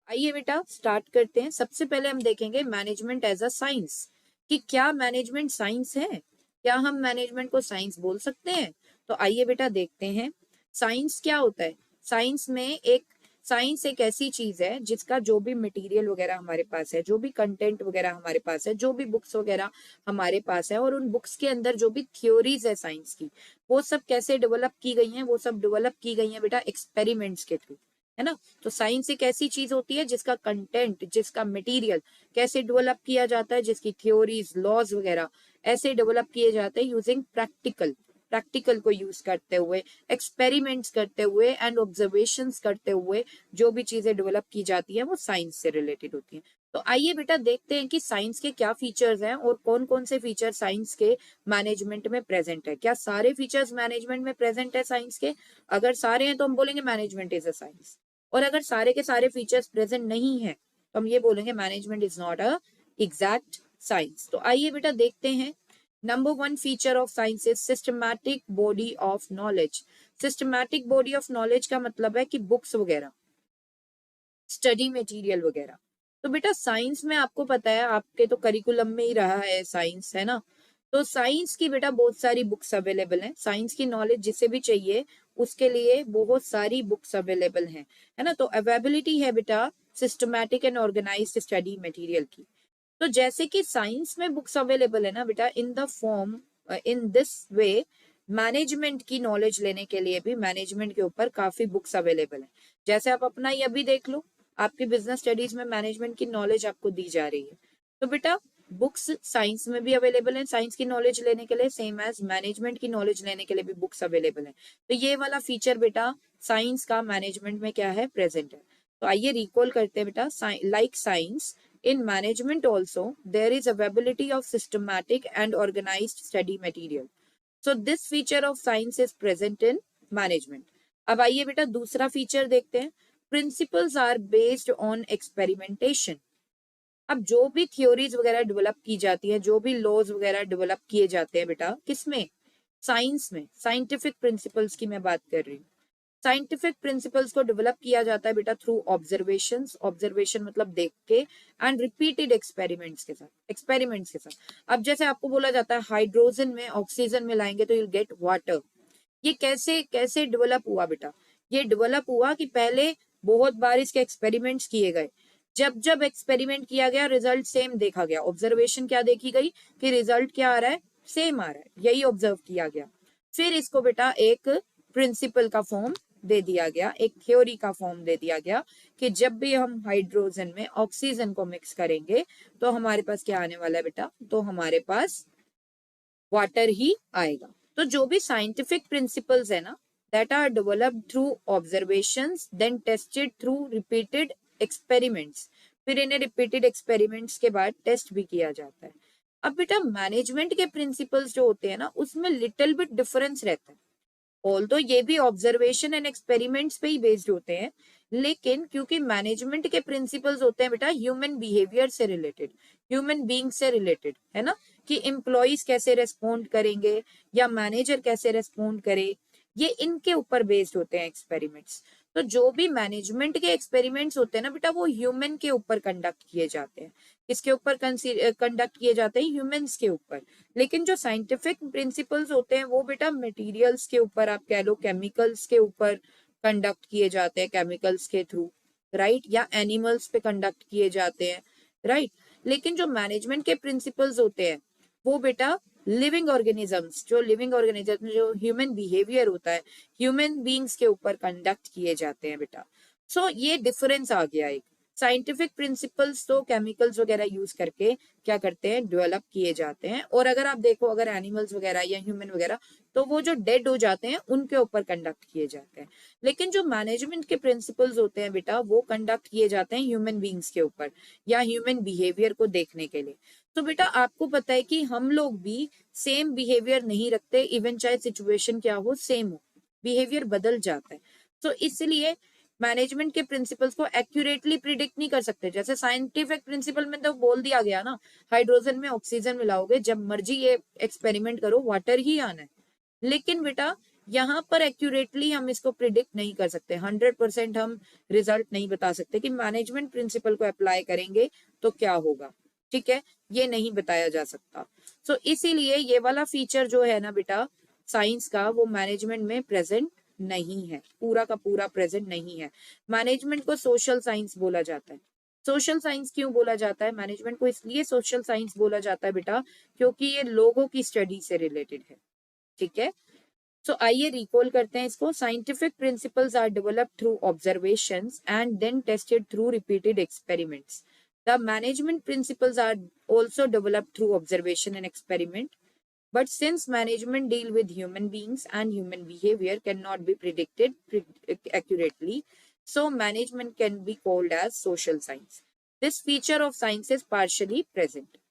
आइए बेटा स्टार्ट करते हैं। सबसे पहले हम देखेंगे मैनेजमेंट एज अ साइंस, कि क्या मैनेजमेंट साइंस है, क्या हम मैनेजमेंट को साइंस बोल सकते हैं। तो आइए बेटा देखते हैं साइंस क्या होता है। साइंस एक ऐसी चीज है जिसका जो भी मटेरियल वगैरह हमारे पास है, जो भी कंटेंट वगैरह हमारे पास है, जो भी बुक्स वगैरह हमारे पास है, और उन बुक्स के अंदर जो भी थ्योरीज है साइंस की, वो सब कैसे डेवलप की गई हैं, वो सब डेवलप की गई हैं बेटा एक्सपेरिमेंट्स के थ्रू, है ना। तो साइंस एक ऐसी चीज होती है जिसका कंटेंट, जिसका मटेरियल कैसे डेवलप किया जाता है, जिसकी थ्योरीज, लॉज वगैरह ऐसे डेवलप किए जाते हैं यूजिंग प्रैक्टिकल को यूज करते हुए, एक्सपेरिमेंट्स करते हुए एंड ऑब्जर्वेशंस करते हुए जो भी चीजें डेवलप की जाती है वो साइंस से रिलेटेड होती हैं। तो आइए बेटा देखते हैं कि साइंस के क्या फीचर्स हैं और कौन कौन से फीचर साइंस के मैनेजमेंट में प्रेजेंट है। क्या सारे फीचर्स मैनेजमेंट में प्रेजेंट है साइंस के? अगर सारे हैं तो हम बोलेंगे मैनेजमेंट इज अ साइंस, और अगर सारे के सारे फीचर्स प्रेजेंट नहीं है तो हम ये बोलेंगे management is not a exact science. तो आइए बेटा देखते हैं। Number one feature of science is systematic body of knowledge. Systematic body of knowledge का मतलब है कि बुक्स वगैरह, स्टडी मटेरियल वगैरह। तो बेटा साइंस में आपको पता है, आपके तो करिकुलम में ही रहा है साइंस, है ना। तो साइंस की बेटा बहुत सारी बुक्स अवेलेबल हैं। साइंस की नॉलेज जिसे भी चाहिए उसके लिए बहुत सारी बुक्स अवेलेबल हैं, है ना। तो अवेलेबिलिटी है बेटा systematic and organised study material की। तो जैसे कि साइंस में बुक्स अवेलेबल है ना बेटा, in the form, in this way management की नॉलेज लेने के लिए भी मैनेजमेंट के ऊपर काफी बुक्स अवेलेबल है। जैसे आप अपना ही अभी देख लो, आपकी बिजनेस स्टडीज में मैनेजमेंट की नॉलेज आपको दी जा रही है। तो बेटा बुक्स साइंस में भी अवेलेबल है, साइंस की नॉलेज लेने के लिए, सेम एज मैनेजमेंट की नॉलेज लेने के लिए भी बुक्स अवेलेबल है। तो ये वाला फीचर बेटा साइंस का मैनेजमेंट में क्या है, प्रेजेंट है। तो आइए रिकॉल करते हैं बेटा। Like science, in management also there is availability of systematic and organized study material. So this feature of science is present in management. अब आइए बेटा दूसरा फीचर देखते हैं। Principles are based on experimentation. अब जो भी थ्योरीज वगैरह डेवलप की जाती है, जो भी लॉज वगैरह डेवलप किए जाते हैं बेटा, किसमें? साइंस में। साइंटिफिक प्रिंसिपल्स की मैं बात कर रही हूँ। साइंटिफिक प्रिंसिपल्स को डेवलप किया जाता है बेटा थ्रू ऑब्जर्वेशंस, ऑब्जर्वेशन मतलब देख के, एंड रिपीटेड एक्सपेरिमेंट्स के साथ। अब जैसे आपको बोला जाता है हाइड्रोजन में ऑक्सीजन मिलाएंगे तो यू गेट वाटर। ये कैसे कैसे डेवलप हुआ बेटा? ये डेवलप हुआ कि पहले बहुत बार इसके एक्सपेरिमेंट्स किए गए। जब जब एक्सपेरिमेंट किया गया रिजल्ट सेम देखा गया। ऑब्जर्वेशन क्या देखी गई कि रिजल्ट क्या आ रहा है, सेम आ रहा है, यही ऑब्जर्व किया गया। फिर इसको बेटा एक प्रिंसिपल का फॉर्म दे दिया गया, एक थ्योरी का फॉर्म दे दिया गया कि जब भी हम हाइड्रोजन में ऑक्सीजन को मिक्स करेंगे तो हमारे पास क्या आने वाला है बेटा, तो हमारे पास वाटर ही आएगा। तो जो भी साइंटिफिक प्रिंसिपल्स है ना, that are developed through observations then tested through repeated experiments, फिर इन्हें रिपीटेड एक्सपेरिमेंट्स के बाद टेस्ट भी किया जाता है। अब बेटा मैनेजमेंट के प्रिंसिपल्स जो होते हैं ना उसमें लिटिल बिट डिफरेंस रहता है। ऑल्दो ये भी ऑब्जर्वेशन एंड एक्सपेरिमेंट्स पे ही बेस्ड होते हैं, लेकिन क्योंकि मैनेजमेंट के प्रिंसिपल्स होते हैं बेटा ह्यूमन बिहेवियर से रिलेटेड, ह्यूमन बीइंग से रिलेटेड, है ना, कि एम्प्लॉइज कैसे रेस्पॉन्ड करेंगे या मैनेजर कैसे रेस्पॉन्ड करे, ये इनके ऊपर बेस्ड होते हैं एक्सपेरिमेंट्स। तो जो भी मैनेजमेंट के एक्सपेरिमेंट्स होते हैं ना बेटा वो ह्यूमन के ऊपर कंडक्ट किए जाते हैं। किसके ऊपर कंडक्ट किए जाते हैं? ह्यूमंस के ऊपर। लेकिन जो साइंटिफिक प्रिंसिपल्स होते हैं वो बेटा मटेरियल्स के ऊपर, आप कह लो केमिकल्स के ऊपर कंडक्ट किए जाते हैं, केमिकल्स के थ्रू, राइट, या एनिमल्स पे कंडक्ट किए जाते हैं, राइट। लेकिन जो मैनेजमेंट के प्रिंसिपल्स होते हैं वो बेटा लिविंग ऑर्गेनिजम्स, जो लिविंग ऑर्गेनिज्म, जो ह्यूमन बिहेवियर होता है, ह्यूमन बींग्स के ऊपर कंडक्ट किए जाते हैं बेटा। सो ये डिफरेंस आ गया एक। साइंटिफिक प्रिंसिपल्स तो केमिकल्स वगैरह यूज करके क्या करते हैं, डेवलप किए जाते हैं। और अगर आप देखो अगर एनिमल्स वगैरह या ह्यूमन वगैरह, तो वो जो डेड हो जाते हैं उनके ऊपर कंडक्ट किए जाते हैं। लेकिन जो मैनेजमेंट के प्रिंसिपल्स होते हैं बेटा वो कंडक्ट किए जाते हैं ह्यूमन बींग्स के ऊपर या ह्यूमन बिहेवियर को देखने के लिए। तो बेटा आपको पता है कि हम लोग भी सेम बिहेवियर नहीं रखते, इवन चाहे सिचुएशन क्या हो, सेम हो, बिहेवियर बदल जाता है। तो इसलिए मैनेजमेंट के प्रिंसिपल्स को एक्यूरेटली प्रिडिक्ट नहीं कर सकते। जैसे साइंटिफिक प्रिंसिपल में तो बोल दिया गया ना, हाइड्रोजन में ऑक्सीजन मिलाओगे, जब मर्जी ये एक्सपेरिमेंट करो, वाटर ही आना है। लेकिन बेटा यहाँ पर एक्यूरेटली हम इसको प्रिडिक्ट नहीं कर सकते, 100% हम रिजल्ट नहीं बता सकते कि मैनेजमेंट प्रिंसिपल को अप्लाई करेंगे तो क्या होगा, ठीक है, ये नहीं बताया जा सकता। सो इसीलिए ये वाला फीचर जो है ना बेटा साइंस का, वो मैनेजमेंट में प्रेजेंट नहीं है, पूरा का पूरा प्रेजेंट नहीं है। मैनेजमेंट को सोशल साइंस बोला जाता है। सोशल साइंस क्यों बोला जाता है? मैनेजमेंट को इसलिए सोशल साइंस बोला जाता है बेटा क्योंकि ये लोगों की स्टडी से रिलेटेड है, ठीक है। सो आइए रिकॉल करते हैं इसको। Scientific principles are developed through observations and then tested through repeated experiments. The management principles are also developed through observation and experiment, but since management deal with human beings and human behavior cannot be predicted accurately, so management can be called as social science. This feature of science is partially present.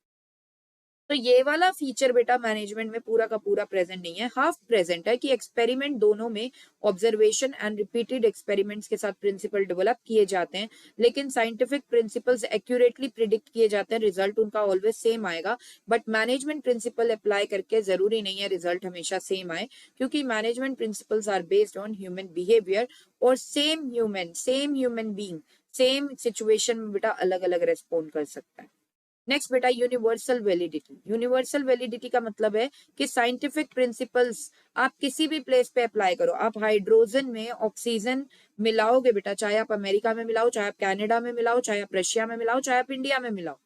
तो ये वाला feature बेटा management में पूरा का पूरा present नहीं है, हाफ प्रेजेंट है कि एक्सपेरिमेंट दोनों में ऑब्जर्वेशन एंड रिपीटेड एक्सपेरिमेंट्स के साथ प्रिंसिपल डेवलप किए जाते हैं, लेकिन साइंटिफिक प्रिंसिपल्स एक्यूरेटली प्रिडिक्ट किए जाते हैं, रिजल्ट उनका ऑलवेज सेम आएगा। बट मैनेजमेंट प्रिंसिपल अप्लाई करके जरूरी नहीं है रिजल्ट हमेशा सेम आए, क्योंकि management principles are based on human behaviour, और same human being same situation में बेटा अलग अलग रेस्पॉन्ड कर सकता है। नेक्स्ट बेटा यूनिवर्सल वैलिडिटी। यूनिवर्सल वैलिडिटी का मतलब है कि साइंटिफिक प्रिंसिपल्स आप किसी भी प्लेस पे अप्लाई करो। आप हाइड्रोजन में ऑक्सीजन मिलाओगे बेटा, चाहे आप अमेरिका में मिलाओ, चाहे आप कनाडा में मिलाओ, चाहे आप रशिया में मिलाओ, चाहे आप इंडिया में मिलाओ,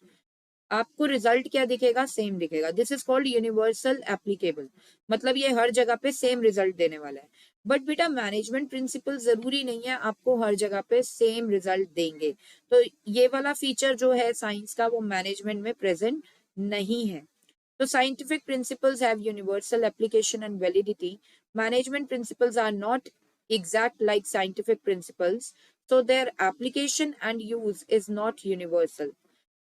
आपको रिजल्ट क्या दिखेगा? सेम दिखेगा। This is called universal applicable, मतलब ये हर जगह पे सेम रिजल्ट देने वाला है। बट बेटा मैनेजमेंट प्रिंसिपल जरूरी नहीं है आपको हर जगह पे सेम रिजल्ट देंगे। तो ये वाला फीचर जो है साइंस का, वो मैनेजमेंट में प्रेजेंट नहीं है। तो scientific principles have universal application and validity. Management principles are not exact like scientific principles, so their application and use is not universal.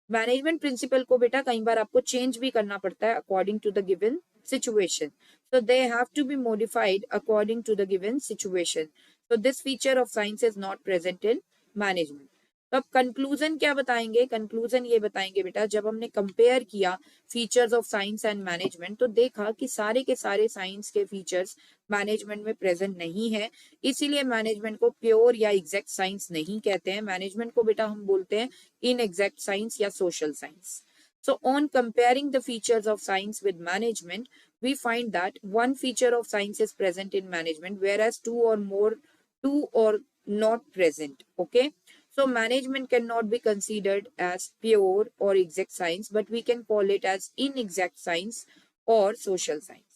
Management principle को बेटा कई बार आपको चेंज भी करना पड़ता है according to the given situation, so they have to be modified according to the given situation. So this feature of science is not present in management. तो अब कंक्लूजन क्या बताएंगे? कंक्लूजन ये बताएंगे बेटा, जब हमने कंपेयर किया features of science and management तो देखा कि सारे के सारे साइंस के फीचर्स मैनेजमेंट में प्रेजेंट नहीं है, इसीलिए मैनेजमेंट को प्योर या एग्जैक्ट साइंस नहीं कहते हैं। मैनेजमेंट को बेटा हम बोलते हैं inexact science या social science. So on comparing the features of science with management, we find that one feature of science is present in management, whereas two or not present. Okay. So management cannot be considered as pure or exact science, but we can call it as inexact science or social science.